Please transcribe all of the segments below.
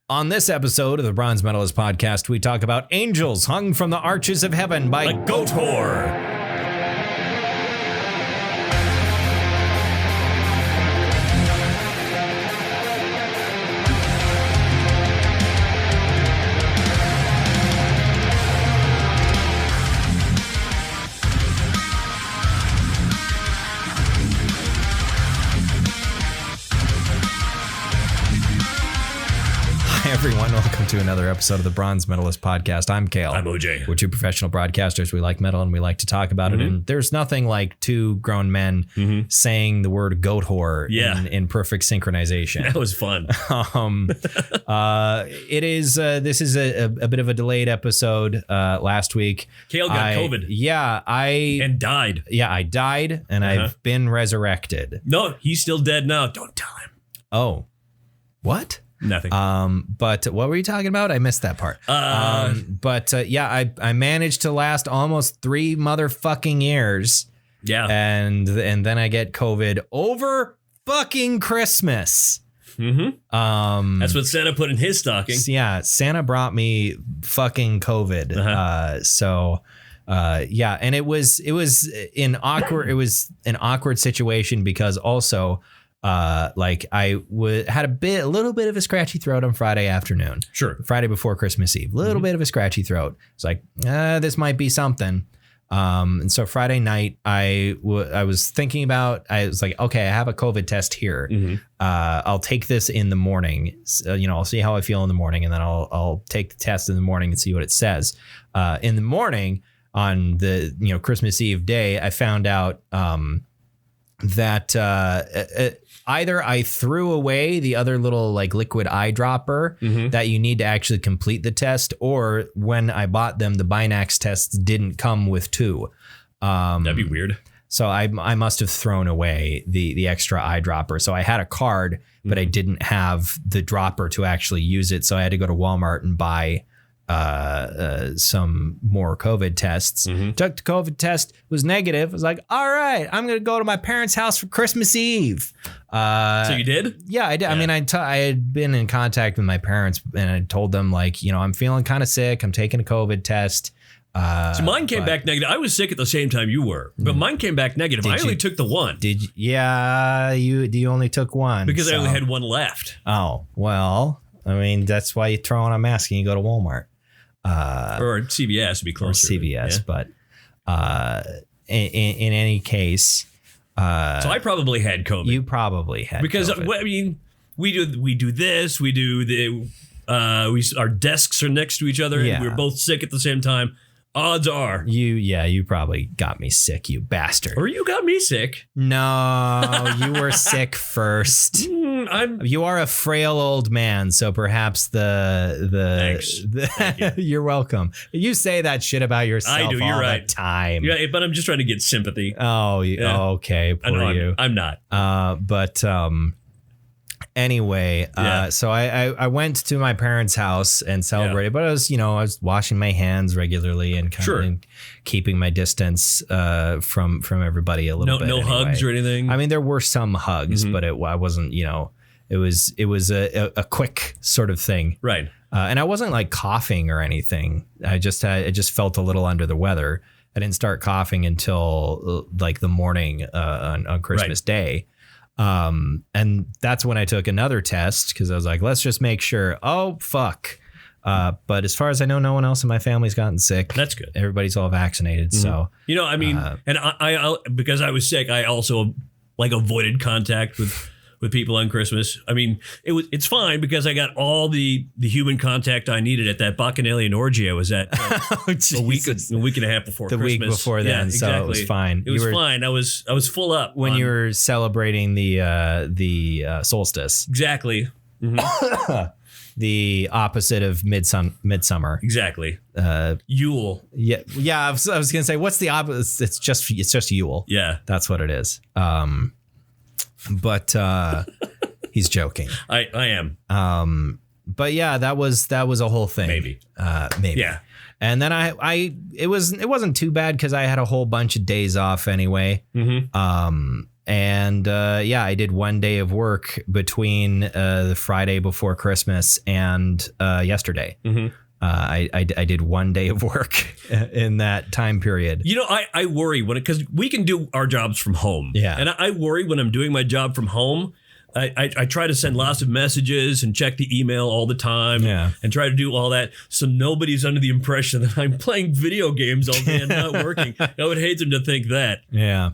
On this episode of the Bronze Metalist podcast, we talk about angels hung from the arches of heaven by Goatwhore. Everyone, welcome to another episode of the Bronze Metalist podcast. I'm Kale. I'm OJ. We're two professional broadcasters. We like metal and we like to talk about it. And there's nothing like two grown men saying the word Goatwhore in perfect synchronization. That was fun. It is. This is a bit of a delayed episode. Last week, Kale got COVID. Yeah, and died. Yeah, I died, and I've been resurrected. No, he's still dead now. Don't tell him. Oh, what? Nothing. But what were you talking about? I missed that part. Yeah, I managed to last almost 3 motherfucking years. Yeah. And then I get COVID over fucking Christmas. Mm-hmm. That's what Santa put in his stocking. Yeah, Santa brought me fucking COVID. Yeah, and it was an awkward situation because also like I had a little bit of a scratchy throat on Friday afternoon. Sure. Friday before Christmas Eve. Little bit of a scratchy throat. It's like, this might be something. And so Friday night, I was thinking about, I was like, okay, I have a COVID test here. I'll take this in the morning. I'll see how I feel in the morning, and then I'll take the test in the morning and see what it says. In the morning on the, Christmas Eve day, I found out, that either I threw away the other little like liquid eyedropper that you need to actually complete the test, or when I bought them, the Binax tests didn't come with 2. That'd be weird. So I must have thrown away the extra eyedropper. So I had a card, but I didn't have the dropper to actually use it. So I had to go to Walmart and buy some more COVID tests. Took the COVID test, was negative. I was like, all right, I'm going to go to my parents' house for Christmas Eve. So you did? Yeah, I did. Yeah. I mean, I had been in contact with my parents and I told them like, I'm feeling kind of sick. I'm taking a COVID test. So mine came back negative. I was sick at the same time you were, but mine came back negative. I only took the one. Did you? Yeah, you only took one. Because I only had one left. Oh, well, I mean, that's why you throw on a mask and you go to Walmart. Or CVS would be closer. Or CVS, but in any case, so I probably had COVID. You probably had because COVID. I mean, we do this. We do the our desks are next to each other. Yeah. And we're both sick at the same time. Odds are you probably got me sick, you bastard. Or you got me sick. No, you were sick first. You are a frail old man, so perhaps Thanks. Thank you. You're welcome. You say that shit about yourself I do, you're all right. the time. Yeah, but I'm just trying to get sympathy. Oh, yeah. Okay, poor you. I'm not. Anyway, so I went to my parents' house and celebrated, but I was washing my hands regularly and kind of keeping my distance from everybody a little bit. No hugs or anything. I mean, there were some hugs, but I wasn't. It was a quick sort of thing, right? And I wasn't like coughing or anything. I just felt a little under the weather. I didn't start coughing until like the morning on Christmas Day. And that's when I took another test because I was like, let's just make sure. Oh, fuck. But as far as I know, no one else in my family's gotten sick. That's good. Everybody's all vaccinated. So, I mean, and I because I was sick, I also like avoided contact with people on Christmas. I mean, it's fine because I got all the human contact I needed at that Bacchanalian orgy I was at a week and a half before Christmas. The week before then, exactly. So it was fine. It was fine. I was full up when you were celebrating the solstice. Exactly. The opposite of midsummer. Exactly. Yule. Yeah. I was gonna say, what's the opposite? It's just Yule. Yeah, that's what it is. But he's joking. I am. But yeah, that was a whole thing. Maybe. Yeah. And then it wasn't too bad because I had a whole bunch of days off anyway. I did 1 day of work between the Friday before Christmas and yesterday. Mm-hmm. I did 1 day of work in that time period. I worry because we can do our jobs from home. Yeah. And I worry when I'm doing my job from home. I try to send lots of messages and check the email all the time and try to do all that. So nobody's under the impression that I'm playing video games all day and not working. I would hate them to think that. Yeah.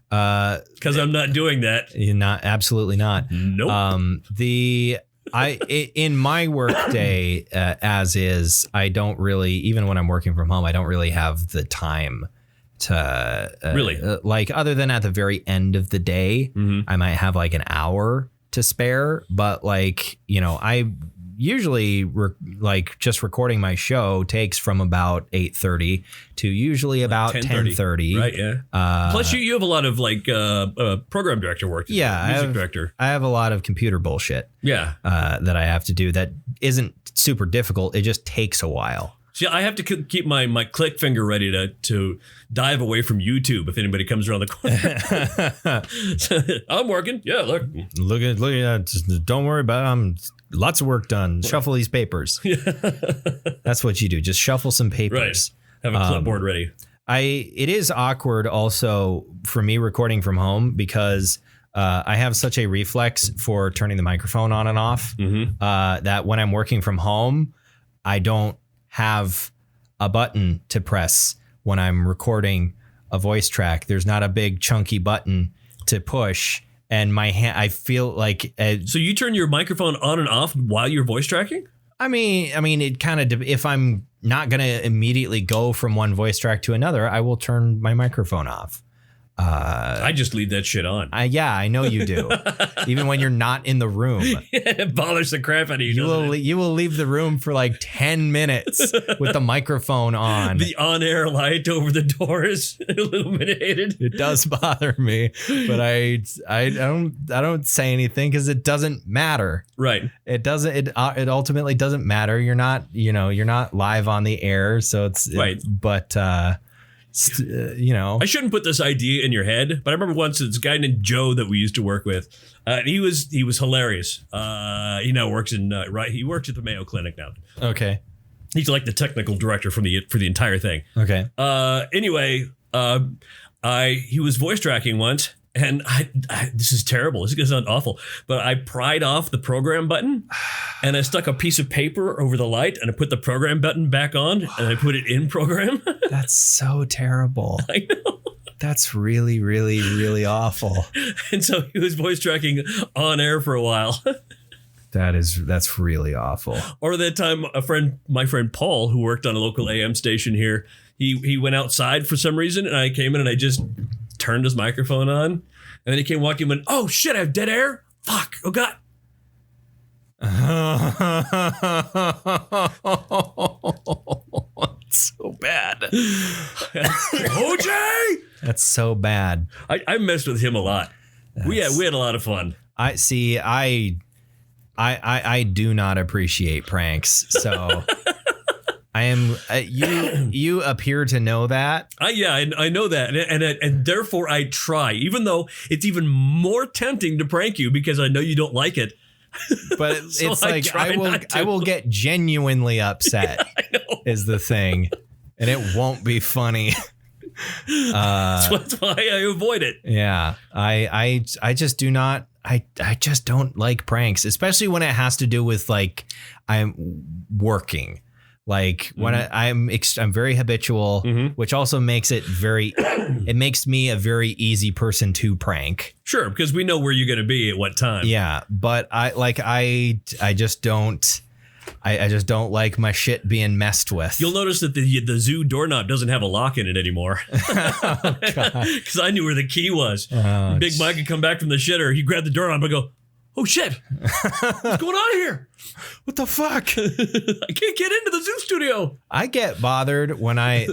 Because I'm not doing that. You're not. Absolutely not. Nope. In my work day, as is, I don't really, even when I'm working from home, I don't really have the time to really like, other than at the very end of the day, I might have like an hour to spare. But like, I usually just recording my show takes from about 8:30 to usually about 10:30. Right. Yeah. Plus you have a lot of program director work. Yeah. Music director. I have a lot of computer bullshit. Yeah. That I have to do that isn't super difficult. It just takes a while. See, I have to keep my click finger ready to dive away from YouTube if anybody comes around the corner. I'm working. Yeah, look at that. Don't worry about it. Lots of work done. Shuffle these papers. That's what you do. Just shuffle some papers. Right. Have a clipboard ready. It is awkward also for me recording from home because I have such a reflex for turning the microphone on and off that when I'm working from home, I don't have a button to press when I'm recording a voice track. There's not a big chunky button to push, and my hand, I feel like so you turn your microphone on and off while you're voice tracking? I mean it kind of, if I'm not going to immediately go from one voice track to another, I will turn my microphone off. I just leave that shit on. Yeah, I know you do. Even when you're not in the room. It bothers the crap out of you. You will leave the room for like 10 minutes with the microphone on. The on-air light over the door is illuminated. It does bother me, but I don't say anything because it doesn't matter. Right. It doesn't. It ultimately doesn't matter. You're not live on the air, so it's right. But I shouldn't put this idea in your head, but I remember once this guy named Joe that we used to work with. He was hilarious. He now works he works at the Mayo Clinic now. Okay. He's like the technical director for the entire thing. Okay. Anyway, he was voice tracking once, and this is terrible. This is gonna sound awful, but I pried off the program button, and I stuck a piece of paper over the light, and I put the program button back on, and I put it in program. That's so terrible. I know. That's really, really, really awful. And so he was voice tracking on air for a while. That's really awful. Or that time, my friend Paul, who worked on a local AM station here, he went outside for some reason, and I came in and I just turned his microphone on, and then he came walking and went, "Oh shit, I have dead air. Fuck. Oh god." It's so bad. OJ! That's so bad. I messed with him a lot. We had a lot of fun. I do not appreciate pranks, so I am. You appear to know that. I know that, and therefore I try, even though it's even more tempting to prank you because I know you don't like it. But so it's like I will get genuinely upset. Is the thing, and it won't be funny. That's why I avoid it. Yeah, I just do not. I just don't like pranks, especially when it has to do with like I'm working. Like when I'm very habitual, which also makes it it makes me a very easy person to prank. Sure, because we know where you're going to be at what time. Yeah, but I just don't like my shit being messed with. You'll notice that the zoo doorknob doesn't have a lock in it anymore. Because I knew where the key was. Big Mike would come back from the shitter. He'd grab the doorknob and go, "Oh shit, what's going on here? What the fuck? I can't get into the zoo studio." I get bothered when I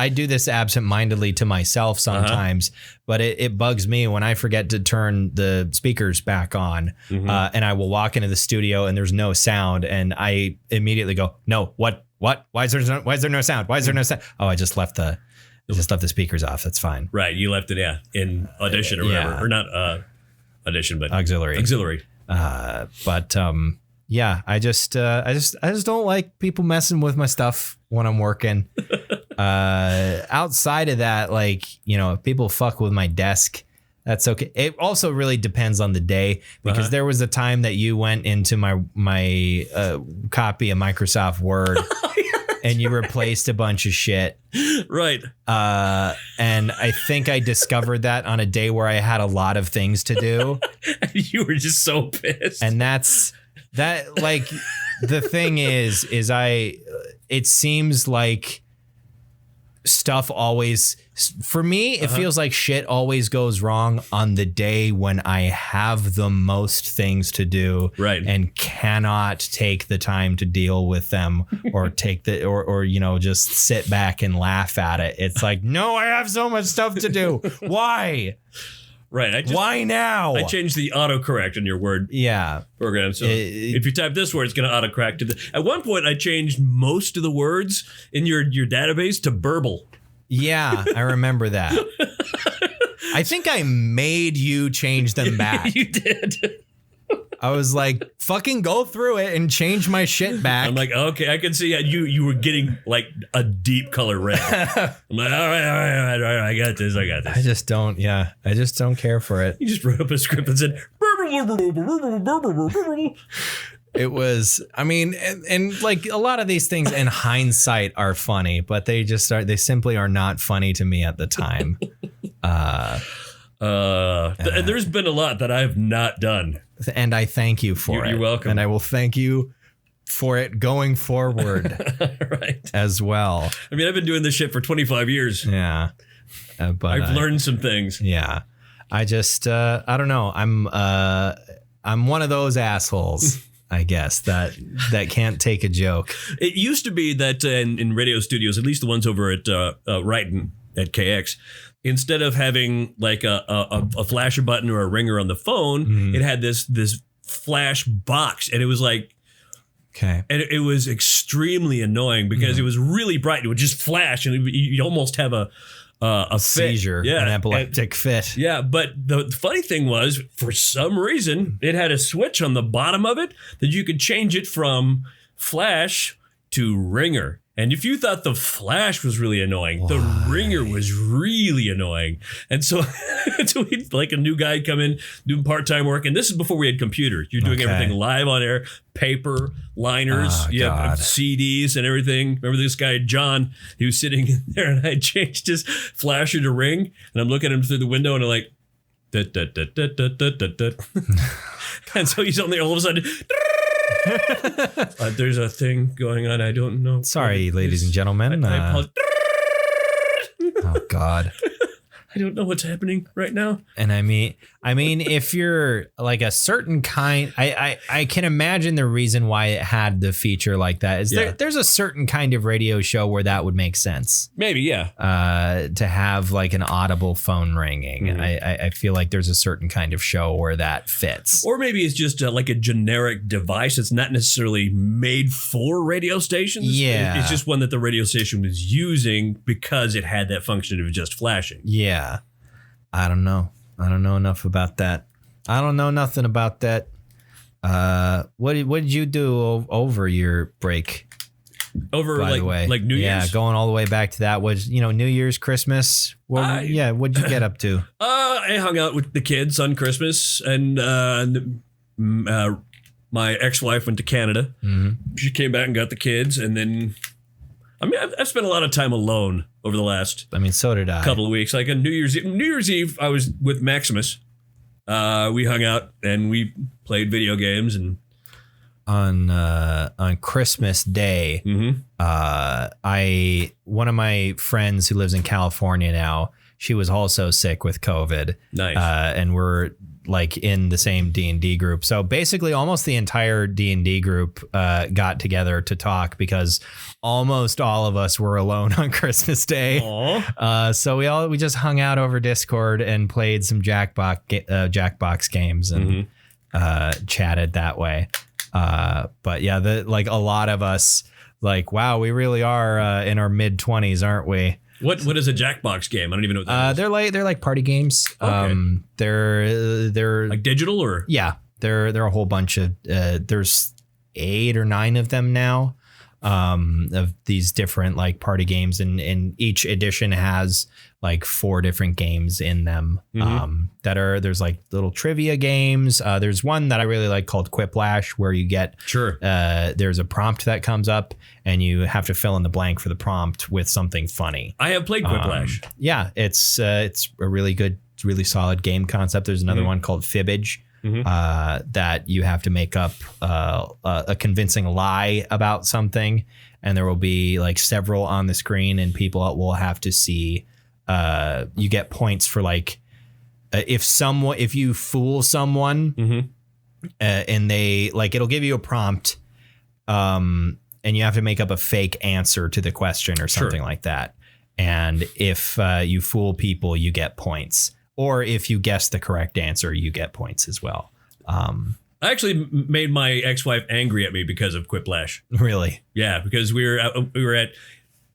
do this absentmindedly to myself sometimes, but it bugs me when I forget to turn the speakers back on, and I will walk into the studio and there's no sound, and I immediately go, "No, what? Why is there no sound? Why is there no sound? Oh, I just left the I just left the speakers off. That's fine. Right. You left it, in Audition or whatever. Yeah. Or not Audition, but Auxiliary. Yeah, I just don't like people messing with my stuff when I'm working. Outside of that, like, if people fuck with my desk, that's okay. It also really depends on the day, because there was a time that you went into my copy of Microsoft Word and you replaced a bunch of shit. Right. And I think I discovered that on a day where I had a lot of things to do. You were just so pissed. And that, like, the thing is it seems like stuff always, for me, it feels like shit always goes wrong on the day when I have the most things to do, right, and cannot take the time to deal with them or just sit back and laugh at it. It's like, no, I have so much stuff to do. Why? Right. Why now? I changed the autocorrect in your Word program. So if you type this word, it's going to autocorrect. At one point, I changed most of the words in your database to burble. Yeah, I remember that. I think I made you change them back. You did. I was like, fucking go through it and change my shit back. I'm like, okay, I can see you were getting like a deep color red. I'm like, all right, I got this. I just don't care for it. You just wrote up a script that said, it was, I mean, and like a lot of these things in hindsight are funny, but they simply are not funny to me at the time. There's been a lot that I have not done. And I thank you for it. You're welcome. And I will thank you for it going forward right, as well. I mean, I've been doing this shit for 25 years. Yeah. But I've learned some things. Yeah. I just, I don't know. I'm one of those assholes, I guess, that can't take a joke. It used to be that in radio studios, at least the ones over at Wrighton at KX, instead of having like a flasher button or a ringer on the phone, it had this flash box, and it was like, okay, and it was extremely annoying because it was really bright. It would just flash, and you'd almost have a seizure, an epileptic fit. Yeah, but the funny thing was, for some reason, it had a switch on the bottom of it that you could change it from flash to ringer. And if you thought the flash was really annoying, the ringer was really annoying. And so, we'd like a new guy come in doing part-time work. And this is before we had computers. You're doing everything live on air, paper, liners, have CDs and everything. Remember this guy, John, he was sitting in there and I changed his flasher to ring. And I'm looking at him through the window and I'm like, and so he's on there all of a sudden. There's a thing going on. I don't know. Sorry, ladies and gentlemen. I apologize. Oh God. I don't know what's happening right now. And I mean, if you're like a certain kind, I can imagine the reason why it had the feature like that is there's a certain kind of radio show where that would make sense. Maybe, yeah. To have like an audible phone ringing. I feel like there's a certain kind of show where that fits. Or maybe it's just like a generic device. It's not necessarily made for radio stations. Yeah. It's just one that the radio station was using because it had that function of just flashing. Yeah. I don't know enough about that. I don't know nothing about that. What did you do over your break? Over by the way, like New Year's? Yeah, going all the way back to that was, New Year's, Christmas. What'd you get up to? I hung out with the kids on Christmas, and my ex-wife went to Canada. Mm-hmm. She came back and got the kids, and then I've spent a lot of time alone over the last. So did I. Couple of weeks. Like on New Year's Eve, I was with Maximus. We hung out and we played video games, and on Christmas Day, one of my friends who lives in California now, she was also sick with COVID. Nice. And we're like in the same D&D group. So basically almost the entire D&D group got together to talk because almost all of us were alone on Christmas Day. So we just hung out over Discord and played some Jackbox games and chatted that way. But yeah, like a lot of us like, wow, we really are in our mid-20s, aren't we? What is a Jackbox game? I don't even know what that is. They're like party games. Okay. They're like digital or they're a whole bunch of there's 8 or 9 of them now. Of these different like party games, and each edition has like 4 different games in them. There's like little trivia games. There's one that I really like called Quiplash, where you get there's a prompt that comes up and you have to fill in the blank for the prompt with something funny. I have played Quiplash. It's a really good, really solid game concept. There's another one called Fibbage. That you have to make up a convincing lie about something, and there will be like several on the screen, and people will have to see. You get points for like if you fool someone, and they like it'll give you a prompt, and you have to make up a fake answer to the question or something like that. And if you fool people, you get points. Or if you guess the correct answer, you get points as well. I actually made my ex-wife angry at me because of Quiplash. Really? Yeah, because we were at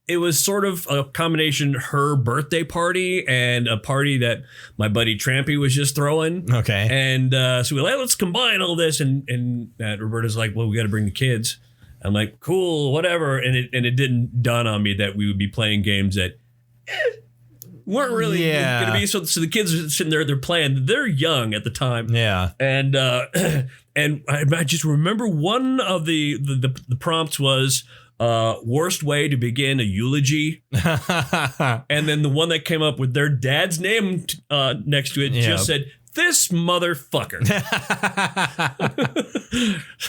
it was sort of a combination her birthday party and a party that my buddy Trampy was just throwing. Okay. And so we were like, let's combine all this. And Roberta's like, well, we got to bring the kids. I'm like, cool, whatever. And it didn't dawn on me that we would be playing games that weren't really going to be. So the kids are sitting there, they're playing. They're young at the time. Yeah. And I just remember one of the prompts was worst way to begin a eulogy. And then the one that came up with their dad's name next to it just said, this motherfucker.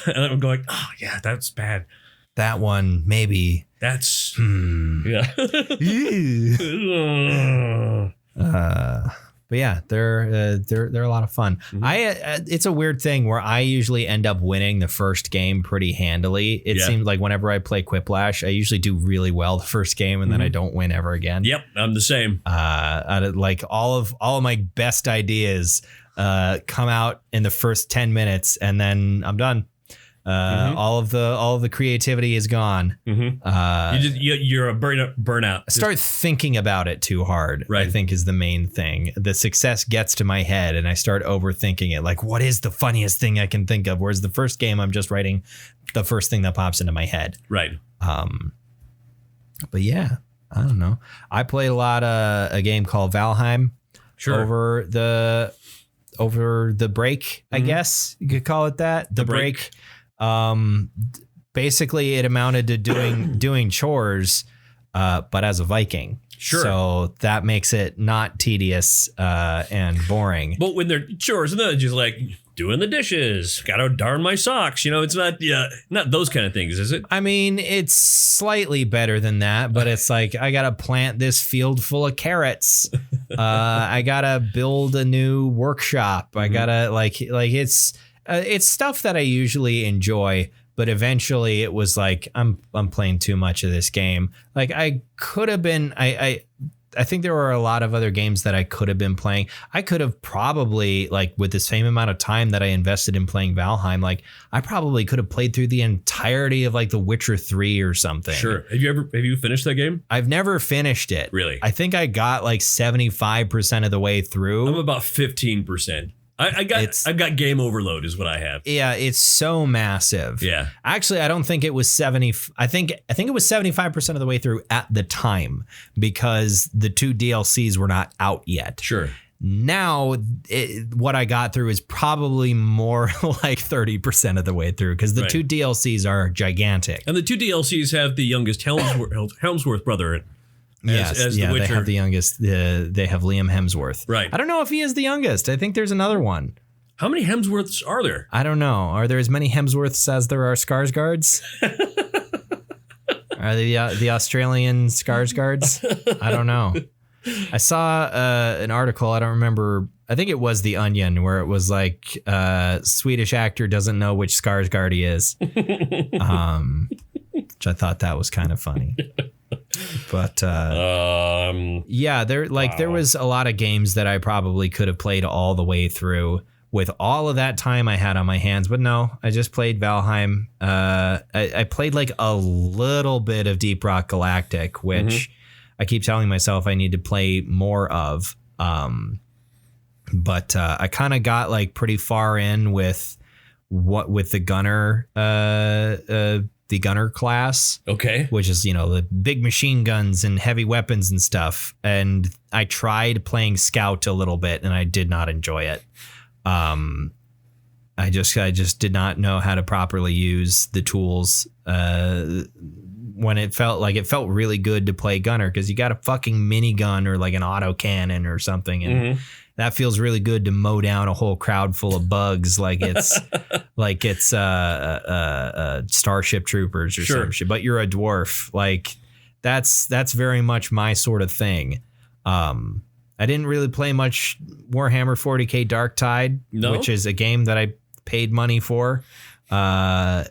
And I'm going, oh, yeah, that's bad. That one, maybe. That's yeah. But yeah, they're a lot of fun. It's a weird thing where I usually end up winning the first game pretty handily. It seems like whenever I play Quiplash, I usually do really well the first game, and then I don't win ever again. Yep, I'm the same. Like all of my best ideas come out in the first 10 minutes, and then I'm done. All of the creativity is gone. You're a burnout. I start thinking about it too hard. Right. I think is the main thing. The success gets to my head, and I start overthinking it. Like, what is the funniest thing I can think of? Whereas the first game, I'm just writing the first thing that pops into my head. Right. But yeah, I don't know. I played a lot of a game called Valheim. Over the break, I guess you could call it that. The break. Basically it amounted to doing chores, but as a Viking. So that makes it not tedious, and boring. But when they're chores, and then just like doing the dishes, gotta darn my socks. It's not those kind of things, is it? I mean, it's slightly better than that, but it's like, I gotta plant this field full of carrots. I gotta build a new workshop. I gotta like it's stuff that I usually enjoy, but eventually it was like, I'm playing too much of this game. Like I could have been, I think there were a lot of other games that I could have been playing. I could have probably, like, with the same amount of time that I invested in playing Valheim, like I probably could have played through the entirety of like The Witcher 3 or something. Sure. Have you finished that game? I've never finished it. Really? I think I got like 75% of the way through. I'm about 15%. I've got game overload is what I have. Yeah, it's so massive. Yeah. Actually, I don't think it was 70. I think it was 75% of the way through at the time, because the 2 DLCs were not out yet. Sure. Now, what I got through is probably more like 30% of the way through, because the 2 DLCs are gigantic. And the 2 DLCs have the youngest Helmsworth brother as the Witcher. They have the youngest. They have Liam Hemsworth. Right. I don't know if he is the youngest. I think there's another one. How many Hemsworths are there? I don't know. Are there as many Hemsworths as there are Skarsgårds? Are they the Australian Skarsgårds? I don't know. I saw an article. I don't remember. I think it was The Onion, where it was like Swedish actor doesn't know which Skarsgård he is. Which I thought that was kind of funny. But yeah, there was a lot of games that I probably could have played all the way through with all of that time I had on my hands. But no, I just played Valheim. I played like a little bit of Deep Rock Galactic, which I keep telling myself I need to play more of. But I kind of got like pretty far in with the gunner class. Okay. Which is, the big machine guns and heavy weapons and stuff. And I tried playing Scout a little bit and I did not enjoy it. I just did not know how to properly use the tools when it felt really good to play gunner because you got a fucking minigun or like an auto cannon or something. And that feels really good to mow down a whole crowd full of bugs like it's Starship Troopers or some shit. But you're a dwarf. Like that's very much my sort of thing. I didn't really play much Warhammer 40K Darktide, which is a game that I paid money for. I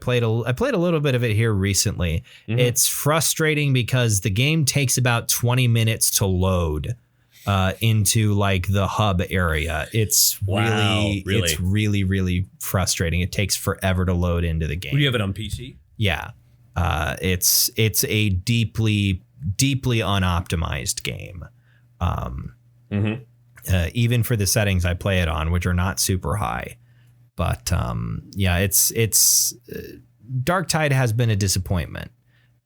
played a little bit of it here recently. It's frustrating because the game takes about 20 minutes to load into like the hub area. It's really frustrating. It takes forever to load into the game. Do you have it on PC? Yeah. It's a deeply unoptimized game. Even for the settings I play it on, which are not super high. But it's Darktide has been a disappointment.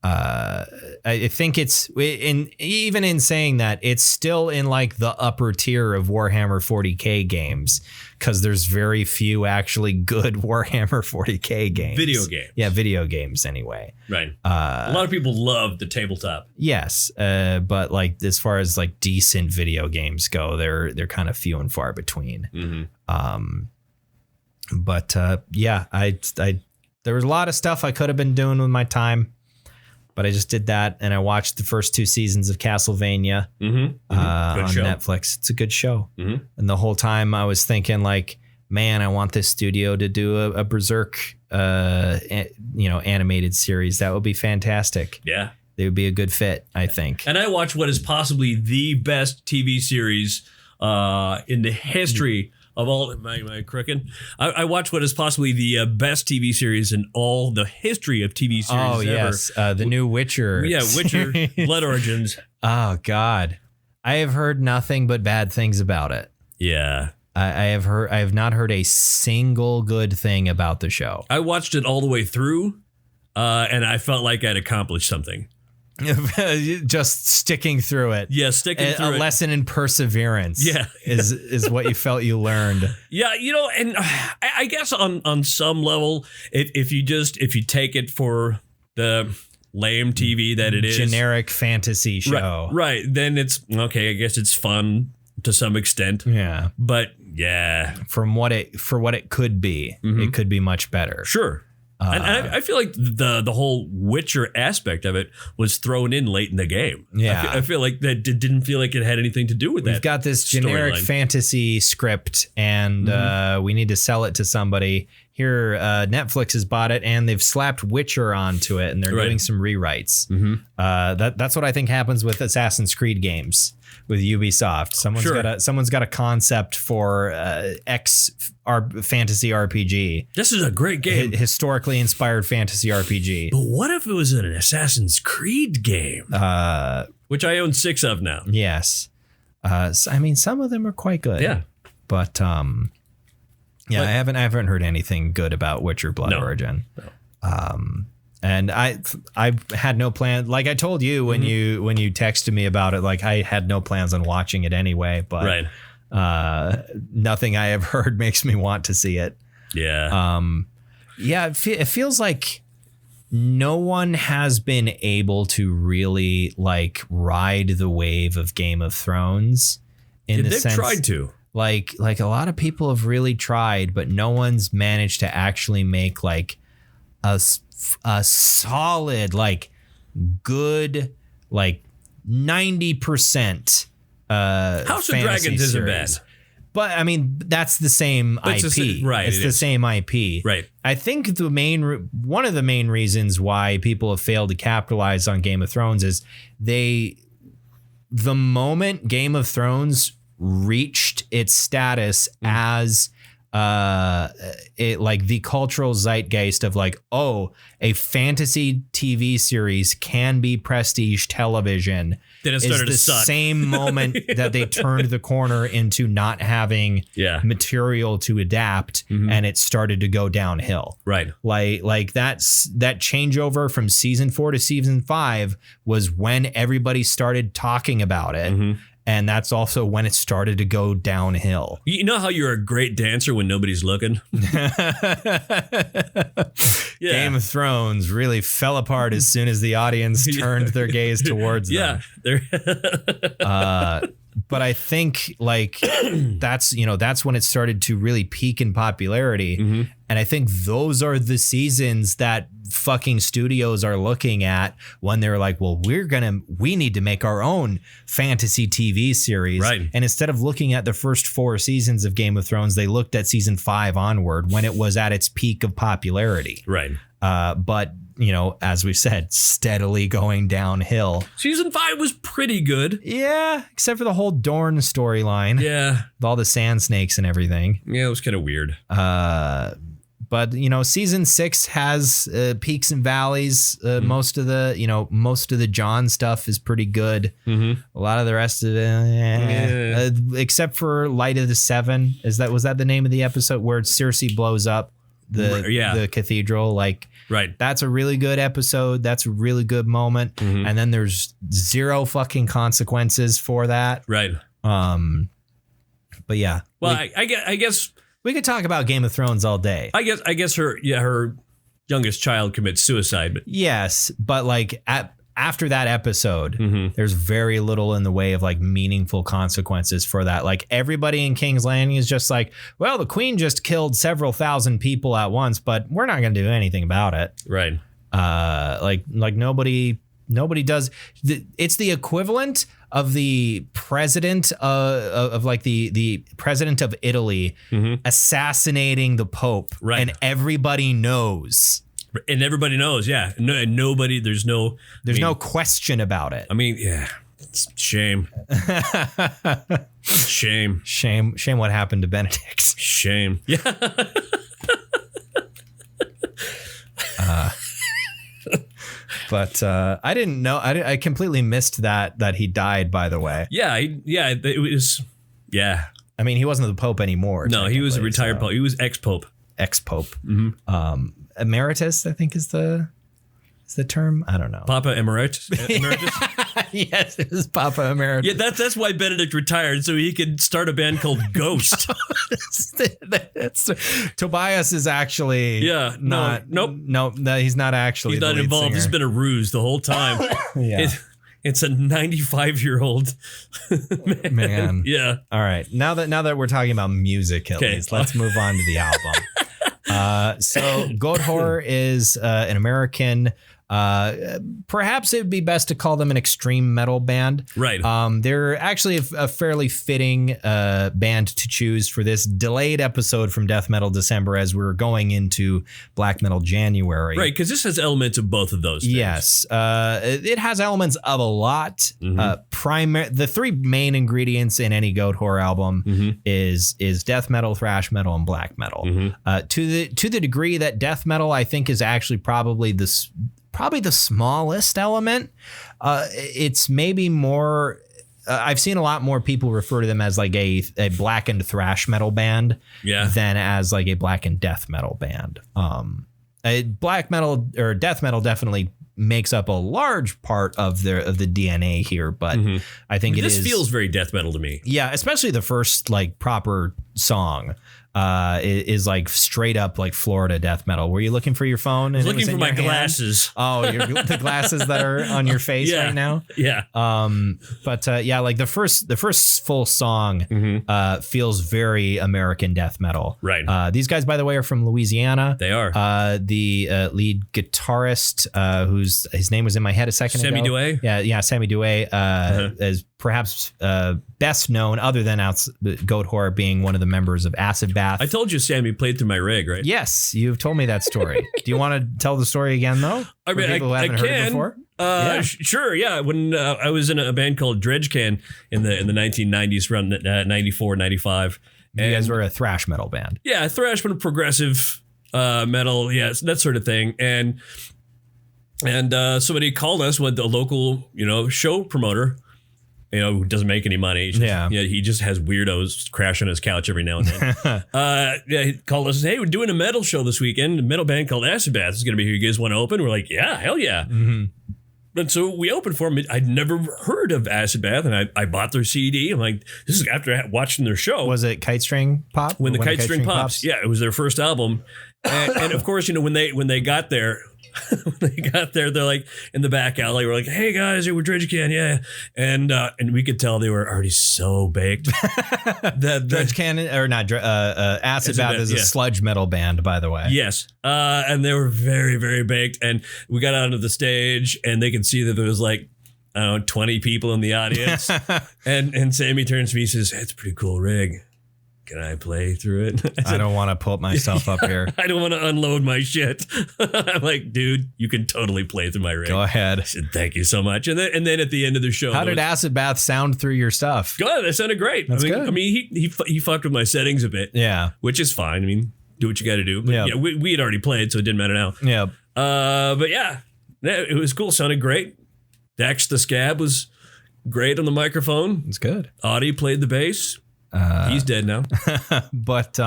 I think it's even in saying that it's still in like the upper tier of Warhammer 40K games because there's very few actually good Warhammer 40K games. Video games. Yeah, video games anyway. Right. A lot of people love the tabletop. Yes, but like as far as like decent video games go, they're kind of few and far between. But I there was a lot of stuff I could have been doing with my time. But I just did that, and I watched the first 2 seasons of Castlevania on Netflix. It's a good show. And the whole time I was thinking, like, man, I want this studio to do a Berserk, animated series. That would be fantastic. Yeah, they would be a good fit, I think. And I watched what is possibly the best TV series in the history of all. Am I crooked? I watched what is possibly the best TV series in all the history of TV series ever. Oh, yes. The new Witcher. Yeah, Witcher, Blood Origins. Oh, God. I have heard nothing but bad things about it. Yeah. I have not heard a single good thing about the show. I watched it all the way through, and I felt like I'd accomplished something. Just sticking through it. Yeah, sticking through it. A lesson in perseverance. Yeah. is what you felt you learned. Yeah, and I guess on some level, if you take it for the lame TV that it is, generic fantasy show, right? Then it's okay. I guess it's fun to some extent. Yeah, but yeah, for what it could be, it could be much better. Sure. And I feel like the whole Witcher aspect of it was thrown in late in the game. Yeah. I feel like that didn't feel like it had anything to do with that. We've got this generic fantasy script and we need to sell it to somebody. Here, Netflix has bought it and they've slapped Witcher onto it and they're doing some rewrites. That's what I think happens with Assassin's Creed games with Ubisoft. Someone's got a concept for fantasy RPG. This is a great game. Historically inspired fantasy RPG. But what if it was an Assassin's Creed game? Which I own 6 of now. Yes. I mean, some of them are quite good. Yeah. But I haven't heard anything good about Witcher Blood Origin. No. And I had no plan. Like I told you when you texted me about it, like I had no plans on watching it anyway. But nothing I have heard makes me want to see it. Yeah. It feels like no one has been able to really like ride the wave of Game of Thrones. They've tried to. Like a lot of people have really tried, but no one's managed to actually make like a solid, like good, like 90% House of Dragons isn't bad. But I mean, that's the same IP. Right. It's the same IP. Right. I think one of the main reasons why people have failed to capitalize on Game of Thrones is the moment Game of Thrones reached its status as it like the cultural zeitgeist of like, oh, a fantasy TV series can be prestige television. Then it started to suck. Same moment that they turned the corner into not having material to adapt, and it started to go downhill. Right. Like that changeover from season 4 to season 5 was when everybody started talking about it. And that's also when it started to go downhill. You know how you're a great dancer when nobody's looking? Game of Thrones really fell apart as soon as the audience turned their gaze towards them. But I think like that's when it started to really peak in popularity. And I think those are the seasons that fucking studios are looking at when they're like, well, we need to make our own fantasy TV series. Right. And instead of looking at the first 4 seasons of Game of Thrones, they looked at season 5 onward when it was at its peak of popularity. Right. But as we said, steadily going downhill. Season 5 was pretty good. Yeah, except for the whole Dorne storyline. Yeah. With all the sand snakes and everything. Yeah, it was kind of weird. But season 6 has peaks and valleys. Most of the Jon stuff is pretty good. A lot of the rest of it, except for Light of the Seven. Was that the name of the episode where Cersei blows up the cathedral? Like, right. That's a really good episode. That's a really good moment. And then there's zero fucking consequences for that. Right. But yeah. Well, I guess we could talk about Game of Thrones all day. I guess her youngest child commits suicide. But yes, but like after that episode, there's very little in the way of like meaningful consequences for that. Like everybody in King's Landing is just like, well, the queen just killed several thousand people at once, but we're not going to do anything about it. Right. Like nobody does. It's the equivalent of the president of like the president of Italy assassinating the Pope. Right. And everybody knows. And everybody knows, yeah. No, and nobody, there's no question about it. I mean, yeah, it's shame. Shame what happened to Benedict. Shame. Yeah. But I didn't know. I completely missed that he died, by the way. Yeah, it was, yeah. I mean, he wasn't the Pope anymore. No, he was a retired Pope. He was ex-Pope. Ex-Pope. Emeritus, I think is the term. I don't know. Papa Emeritus. Yes, it was Papa Emeritus. Yeah, that's why Benedict retired, so he could start a band called Ghost. Tobias is actually nope. No, he's not actually. He's not involved. This has been a ruse the whole time. Yeah. It's a 95-year-old man. Yeah. All right. Now that we're talking about music, at least, let's move on to the album. So Goatwhore is an American. Perhaps it would be best to call them an extreme metal band. Right. They're actually a fairly fitting band to choose for this delayed episode from Death Metal December as we're going into Black Metal January. Right, because this has elements of both of those things. Yes. It has elements of a lot. The 3 main ingredients in any Goatwhore album is death metal, thrash metal, and black metal. To the degree that death metal, I think, is actually probably the smallest element. It's maybe more. I've seen a lot more people refer to them as like a blackened thrash metal band, than as like a blackened death metal band. Black metal or death metal definitely makes up a large part of the DNA here, but I think this feels very death metal to me. Yeah, especially the first like proper song. Is like straight up like Florida death metal. Were you looking for your phone? I was looking for my glasses. Oh, the glasses that are on your face right now. Yeah. But like the first full song feels very American death metal. Right. These guys, by the way, are from Louisiana. They are. The lead guitarist, his name was in my head a second ago. Sammy Douay. Yeah, Sammy Douay is perhaps best known, other than Goatwhore being one of the members of Acid Bath. I told you Sammy played through my rig, right? Yes, you've told me that story. Do you want to tell the story again, though? I mean, people who haven't heard it before? Sure, yeah. When I was in a band called Dredge Can in the 1990s, around 94, 95. You guys were a thrash metal band. Yeah, thrash metal, progressive metal, yeah, that sort of thing. And somebody called us with a local, show promoter, who doesn't make any money. He just has weirdos crash on his couch every now and then. He called us and said, hey, we're doing a metal show this weekend. A metal band called Acid Bath is going to be here. You guys want to open? We're like, yeah, hell yeah. Mm-hmm. And so we opened for them. I'd never heard of Acid Bath, and I bought their CD. I'm like, this is after watching their show. Was it Kite String Pop? When the Kite String Pops. Yeah, it was their first album. And of course, when they got there, they're like in the back alley. We're like, hey guys, we're Dredge Can, yeah. And we could tell they were already so baked. Dredge Can, or not, Acid Bath is a sludge metal band, by the way. Yes. And they were very, very baked. And we got onto the stage and they could see that there was like, I don't know, 20 people in the audience. and Sammy turns to me and says, it's a pretty cool rig. Can I play through it? I don't want to put myself up here. I don't want to unload my shit. I'm like, dude, you can totally play through my rig. Go ahead. I said, thank you so much. And then at the end of the show, how did Acid Bath sound through your stuff? Good. That sounded great. That's good. I mean, he fucked with my settings a bit. Yeah. Which is fine. I mean, do what you got to do. But yeah, we had already played, so it didn't matter now. Yeah. But yeah, it was cool. Sounded great. Dax the Scab was great on the microphone. It's good. Audie played the bass. He's dead now. But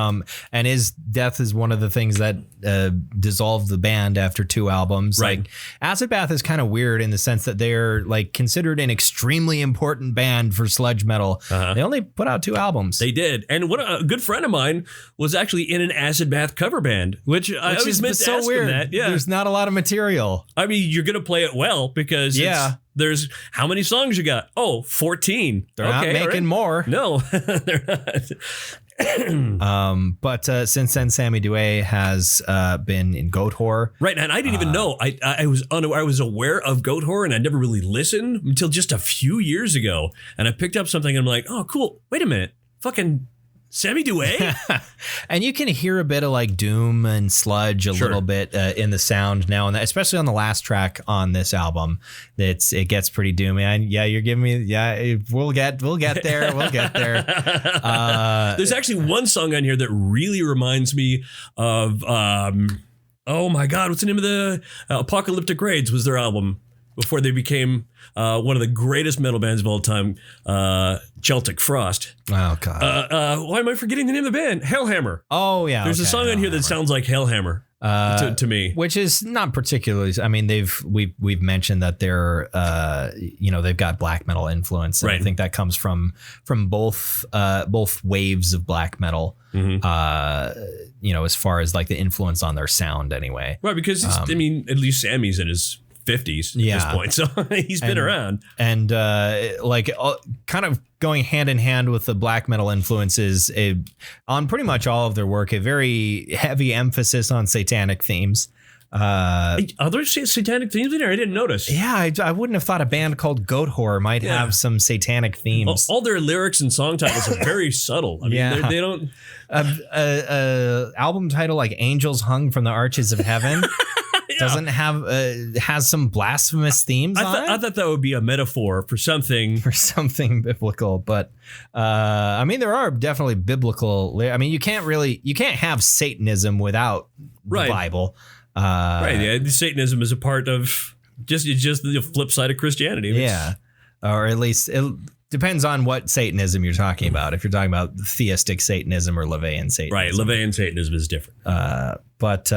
and his death is one of the things that dissolved the band after 2 albums. Right. Like Acid Bath is kind of weird in the sense that they're like considered an extremely important band for sludge metal. They only put out 2 albums. They did. And what a good friend of mine was actually in an Acid Bath cover band, which I always meant to ask him that. Yeah. There's not a lot of material. I mean, you're going to play it well because there's how many songs you got? Oh, 14. They're not making more. No, they're not. But since then, Sammy Douay has been in Goatwhore. Right, and I didn't even know. I was unaware. I was aware of Goatwhore, and I never really listened until just a few years ago. And I picked up something, and I'm like, oh, cool. Wait a minute. Fucking Sammy Douay? And you can hear a bit of like doom and sludge a little bit in the sound now, and especially on the last track on this album. It gets pretty doomy. And you're giving me we'll get there. We'll get there. There's actually one song on here that really reminds me of oh my god, what's the name of the Apocalyptic Raids was their album before they became one of the greatest metal bands of all time, Celtic Frost. Oh, God. Why am I forgetting the name of the band? Hellhammer. Oh, yeah. There's a song on here that sounds like Hellhammer to me. Which is not particularly... I mean, we've mentioned that they're, they've got black metal influence. And I think that comes from both waves of black metal, as far as like the influence on their sound anyway. Right, because, at least Sammy's in his 50s at this point, so he's been around, and kind of going hand in hand with the black metal influences on pretty much all of their work, a very heavy emphasis on satanic themes. Are there satanic themes in there? I didn't notice. Yeah, I wouldn't have thought a band called Goatwhore might have some satanic themes. All their lyrics and song titles are very subtle. I mean, they don't. Album title like "Angels Hung from the Arches of Heaven." Doesn't have has some blasphemous themes on it. I thought that would be a metaphor for something biblical, but there are definitely biblical. I mean, you can't have Satanism without the Bible. Yeah, Satanism is a part of just the flip side of Christianity. Yeah, or at least it depends on what Satanism you're talking about. If you're talking about theistic Satanism or LaVeyan Satanism, right? LaVeyan Satanism is different. But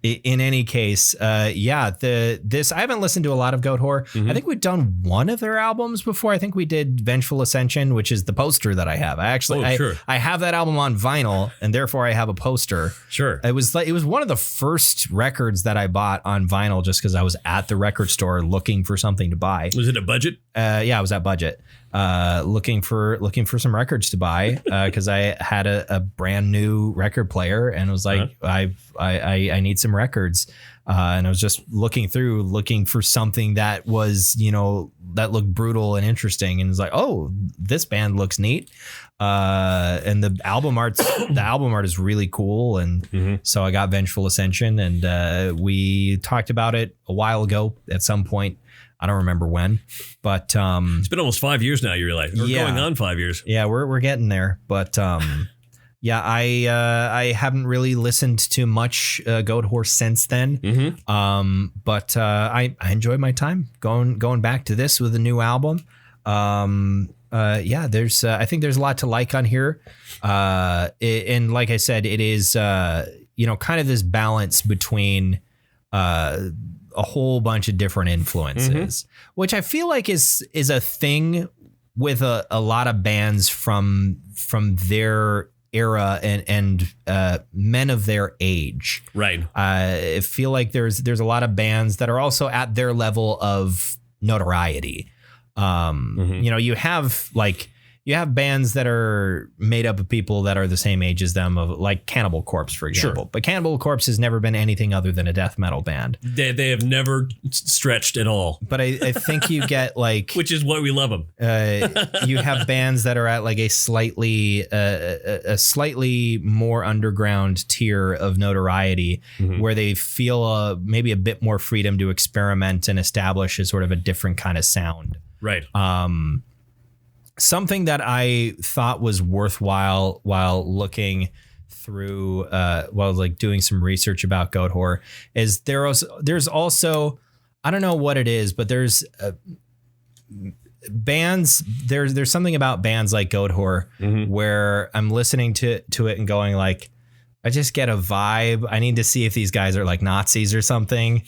in any case, I haven't listened to a lot of Goatwhore. I think we've done one of their albums before. I think we did Vengeful Ascension, which is the poster that I have. I have that album on vinyl, and therefore I have a poster. Sure. It was one of the first records that I bought on vinyl just because I was at the record store looking for something to buy. Was it a budget? I was at budget. Looking for some records to buy because I had a brand new record player and was like, I need some records, and I was just looking for something that was that looked brutal and interesting, and was like, oh, this band looks neat, and the album art is really cool, and so I got Vengeful Ascension, and we talked about it a while ago at some point. I don't remember when, but it's been almost 5 years now. You realize we're going on 5 years. Yeah, we're getting there, but yeah, I haven't really listened to much Goatwhore since then. But I enjoyed my time going back to this with a new album. Yeah, there's I think there's a lot to like on here, and like I said, it is kind of this balance between a whole bunch of different influences, which I feel like is a thing with a lot of bands from their era and men of their age. Right. I feel like there's a lot of bands that are also at their level of notoriety. You have bands that are made up of people that are the same age as them, of like Cannibal Corpse, for example. Sure. But Cannibal Corpse has never been anything other than a death metal band. They have never stretched at all. But I think you get like, which is why we love them. You have bands that are at like a slightly more underground tier of notoriety, where they feel maybe a bit more freedom to experiment and establish a sort of a different kind of sound. Right. Something that I thought was worthwhile while looking through, doing some research about Goatwhore, is there's also, I don't know what it is, but there's bands. There's something about bands like Goatwhore where I'm listening to it and going like, I just get a vibe. I need to see if these guys are like Nazis or something.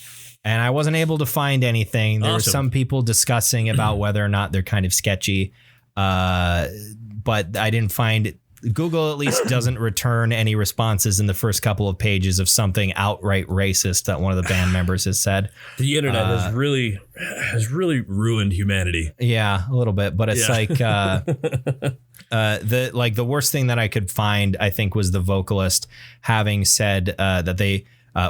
And I wasn't able to find anything. There were some people discussing about whether or not they're kind of sketchy. But I didn't find it. Google at least doesn't return any responses in the first couple of pages of something outright racist that one of the band members has said. The internet has really ruined humanity. Yeah, a little bit, but it's like the worst thing that I could find, I think, was the vocalist having said that they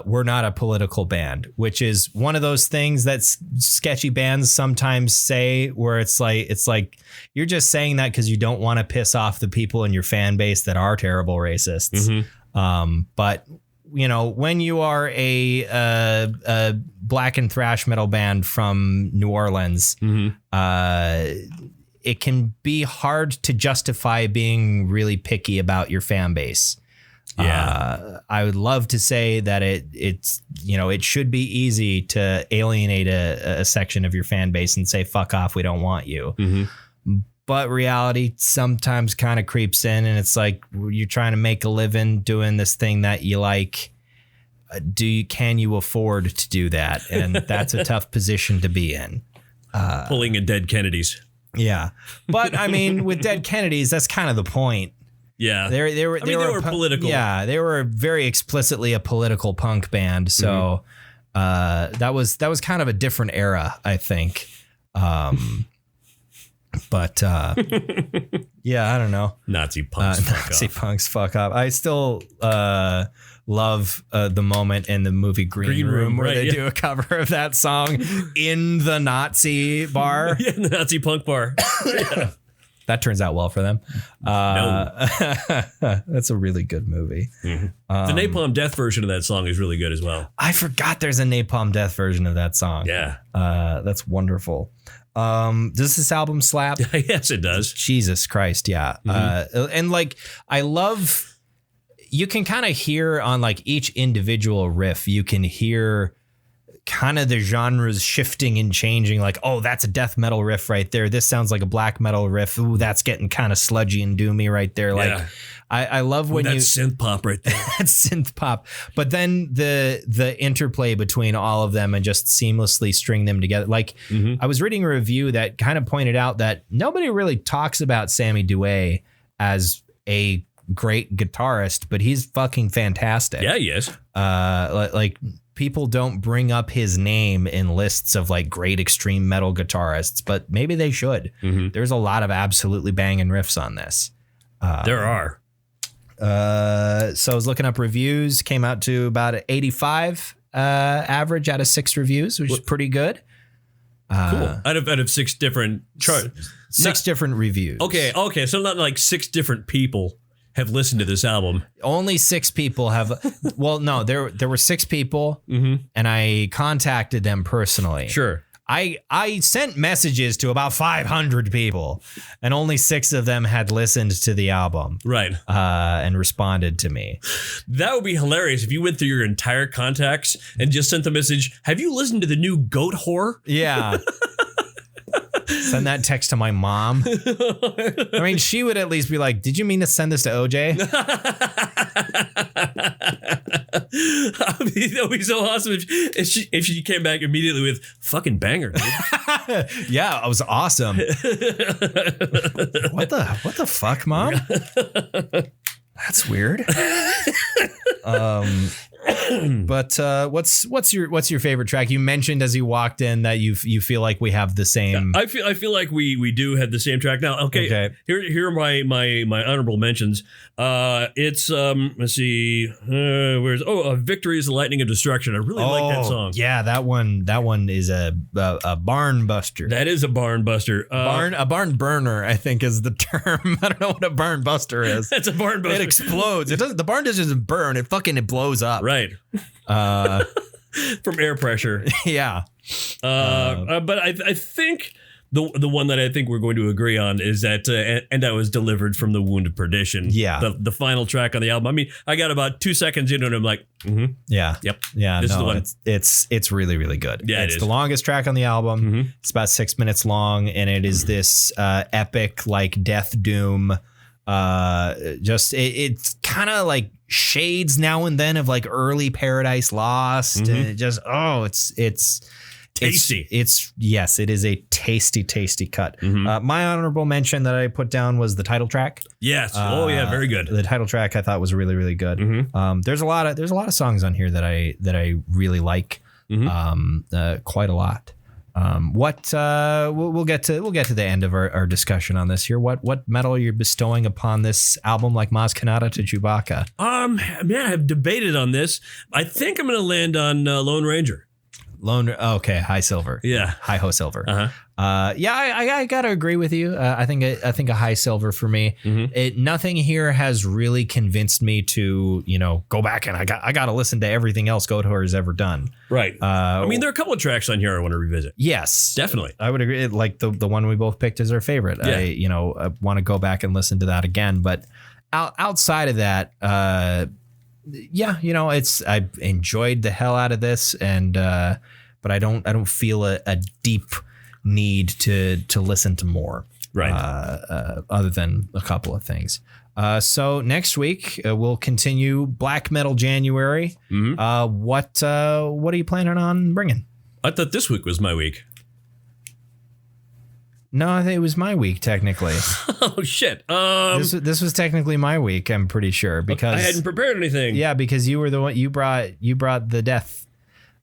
we're not a political band, which is one of those things that sketchy bands sometimes say, where it's like you're just saying that because you don't want to piss off the people in your fan base that are terrible racists. But when you are a black and thrash metal band from New Orleans, it can be hard to justify being really picky about your fan base. Yeah, I would love to say that it's it should be easy to alienate a section of your fan base and say, fuck off, we don't want you. But reality sometimes kind of creeps in, and it's like, you're trying to make a living doing this thing that you like. Can you afford to do that? And that's a tough position to be in. Pulling a Dead Kennedys. Yeah. But I mean, with Dead Kennedys, that's kind of the point. Yeah, they were political. Yeah, they were very explicitly a political punk band. So that was kind of a different era, I think. But yeah, I don't know. Nazi punks fuck up. I still love the moment in the movie Green Room where they do a cover of that song in the Nazi bar. Yeah, the Nazi punk bar. Yeah. That turns out well for them. No. That's a really good movie. The Napalm Death version of that song is really good as well. I forgot there's a Napalm Death version of that song. Yeah. That's wonderful. Does this album slap? Yes, it does. Jesus Christ, yeah. And like, I love, you can kind of hear on like each individual riff, you can hear kind of the genres shifting and changing, like, oh, that's a death metal riff right there. This sounds like a black metal riff. Ooh, that's getting kind of sludgy and doomy right there. Like, yeah. I love when that's synth pop right there. That's synth pop. But then the interplay between all of them and just seamlessly string them together. Like, I was reading a review that kind of pointed out that nobody really talks about Sammy Douay as a great guitarist, but he's fucking fantastic. Yeah, he is. Like people don't bring up his name in lists of like great extreme metal guitarists, but maybe they should. There's a lot of absolutely banging riffs on this. There are. So I was looking up reviews, came out to about an 85 average out of 6 reviews, which is pretty good. Cool. Out of 6 different charts. 6 different reviews. Okay. So not like 6 different people have listened to this album. Only 6 people have. Well, no, there were 6 people, and I contacted them personally. Sure. I sent messages to about 500 people, and only 6 of them had listened to the album, right, and responded to me. That would be hilarious if you went through your entire contacts and just sent the message, have you listened to the new Goatwhore? Yeah. Send that text to my mom. I mean, she would at least be like, did you mean to send this to OJ? That would be so awesome if she came back immediately with fucking banger, dude. Yeah, it was awesome. What the fuck, Mom? That's weird. But what's your favorite track? You mentioned as you walked in that you feel like we have the same. I feel like we do have the same track now. Okay. Here are my honorable mentions. It's let's see, Victory is the Lightning of Destruction. I really like that song. Yeah, that one is a barn buster. That is a barn buster. A barn burner, I think, is the term. I don't know what a barn buster is. That's a barn buster. It explodes. It doesn't. The barn doesn't burn. It blows up. Right. From air pressure. Yeah. But I think the one that I think we're going to agree on is that and I was delivered from the wound of perdition. Yeah. The final track on the album. I mean, I got about 2 seconds into it and I'm like, yeah. Yep. Yeah. This is the one. It's really, really good. Yeah, it's the longest track on the album. It's about 6 minutes long, and it is this epic, like, death doom. It's kind of like shades now and then of like early Paradise Lost. And it just it's tasty. Yes, it is a tasty cut. My honorable mention that I put down was the title track. Yes. Yeah, very good. The title track I thought was really, really good. There's a lot of songs on here that I really like quite a lot. We'll get to the end of our discussion on this here. What metal are you bestowing upon this album, like Maz Kanata to Chewbacca? I have debated on this. I think I'm going to land on Lone Ranger. Okay, High Silver. Yeah, High Ho Silver. I gotta agree with you. I think a High Silver for me. Nothing here has really convinced me to go back and I gotta listen to everything else Goatwhore has ever done. Right. I mean, there are a couple of tracks on here I want to revisit. Yes, definitely. I would agree. Like the one we both picked as our favorite. Yeah. I want to go back and listen to that again. But outside of that, I enjoyed the hell out of this, and but I don't feel a deep need to listen to more, right? Other than a couple of things. So next week we'll continue Black Metal January. What are you planning on bringing? I thought this week was my week. No, I think it was my week technically. Oh shit! This was technically my week. I'm pretty sure because I hadn't prepared anything. Yeah, because you were the one you brought the death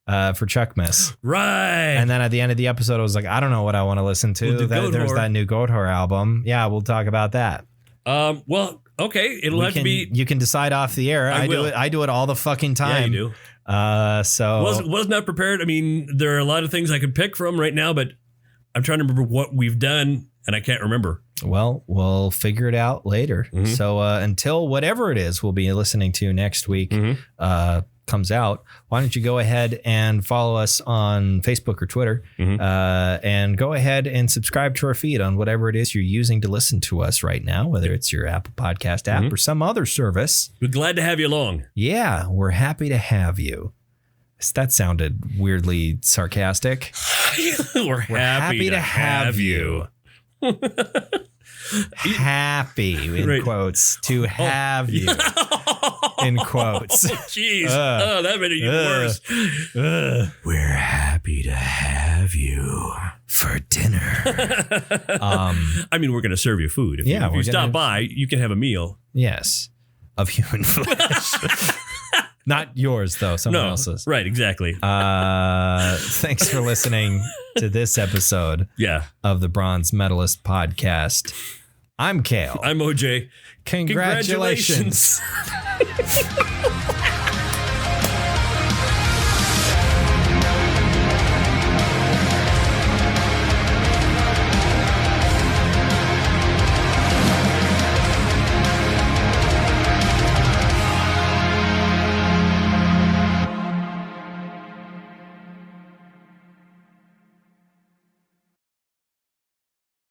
for Chuckmas, right? And then at the end of the episode, I was like, I don't know what I want to listen to. There's that new Goatwhore album. Yeah, we'll talk about that. Well, okay, it'll have to be. You can decide off the air. I do it all the fucking time. Yeah, you do. So was not prepared. I mean, there are a lot of things I could pick from right now, but I'm trying to remember what we've done, and I can't remember. Well, we'll figure it out later. So until whatever it is we'll be listening to next week comes out, why don't you go ahead and follow us on Facebook or Twitter, and go ahead and subscribe to our feed on whatever it is you're using to listen to us right now, whether it's your Apple Podcast app or some other service. We're glad to have you along. Yeah, we're happy to have you. That sounded weirdly sarcastic. We're happy to have you. Happy in quotes to have you in quotes. Jeez. That made it even worse. We're happy to have you for dinner. I mean, we're going to serve you food. If you stop by, you can have a meal. Yes. Of human flesh. Not yours, though. Someone else's. Right, exactly. Thanks for listening to this episode of the Bronze Metalist Podcast. I'm Kale. I'm OJ. Congratulations.